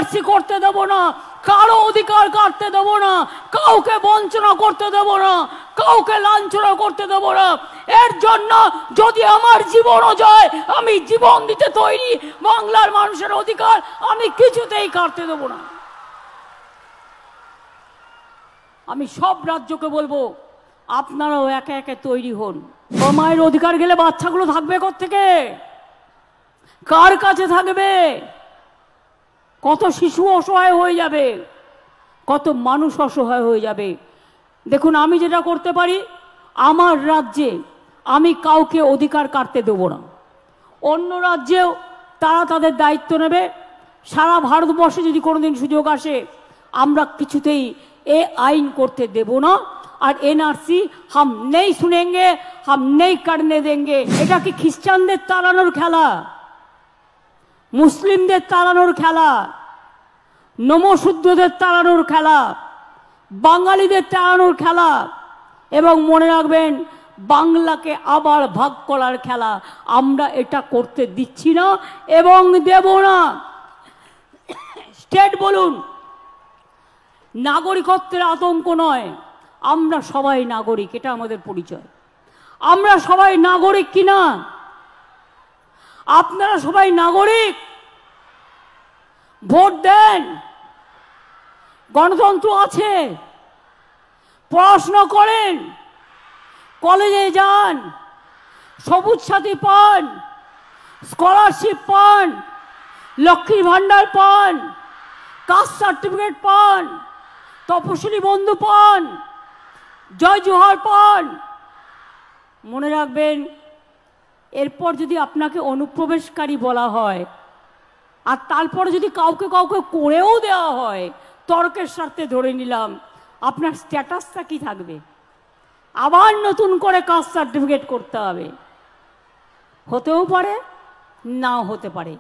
NRC করতে দেব না, কারো অধিকার কাটতে দেব না, কাউকে বঞ্চনা করতে দেব না, কাউকে লাঞ্ছনা করতে দেব না। এর জন্য যদি আমার জীবনও যায়, আমি জীবন দিতে তৈরি। বাংলার মানুষের অধিকার আমি কিছুতেই কাটতে দেব না। আমি সব রাজ্যকে বলবো, আপনারাও একে একে তৈরি হন। মায়ের অধিকার গেলে বাচ্চাগুলো থাকবে কোত্থেকে? কার কাছে থাকবে? কত শিশু অসহায় হয়ে যাবে, কত মানুষ অসহায় হয়ে যাবে। দেখুন, আমি যেটা করতে পারি, আমার রাজ্যে আমি কাউকে অধিকার কাটতে দেব না। অন্য রাজ্যেও তারা তাদের দায়িত্ব নেবে। সারা ভারতবর্ষে যদি কোনোদিন সুযোগ আসে, আমরা কিছুতেই এ আইন করতে দেব না। আর এনআরসি হাম নেই শুনেঙ্গে, হাম নেই করনে দেঙ্গে। এটা কি খ্রিস্টানদের তাড়ানোর খেলা, মুসলিমদের তাড়ানোর খেলা, নমশূদ্রদের তাড়ানোর খেলা, বাঙালিদের তাড়ানোর খেলা? এবং মনে রাখবেন, বাংলাকে আবার ভাগ করার খেলা। আমরা এটা করতে দিচ্ছি না এবং দেব না। স্টেট বলুন, নাগরিকত্বের আতঙ্ক নয়, আমরা সবাই নাগরিক, এটা আমাদের পরিচয়। আমরা সবাই নাগরিক কিনা? আপনারা সবাই নাগরিক, ভোট দেন, গণতন্ত্র আছে, পড়াশোনা করেন, কলেজে যান, সবুজ সাথী পান, স্কলারশিপ পান, লক্ষ্মীর ভান্ডার পান, কাস্ট সার্টিফিকেট পান, তপশিলি বন্ধু পান, জয় জোহার পান। মনে রাখবেন, এরপর যদি আপনাকে অনুপ্রবেশকারী বলা হয়, আর তারপরে যদি কাউকে কাউকে করেও দেওয়া হয়, তর্কের স্বার্থে ধরে নিলাম, আপনার স্ট্যাটাসটা কি থাকবে? আবার নতুন করে কাস্ট সার্টিফিকেট করতে হবে। হতেও পারে, নাও হতে পারে।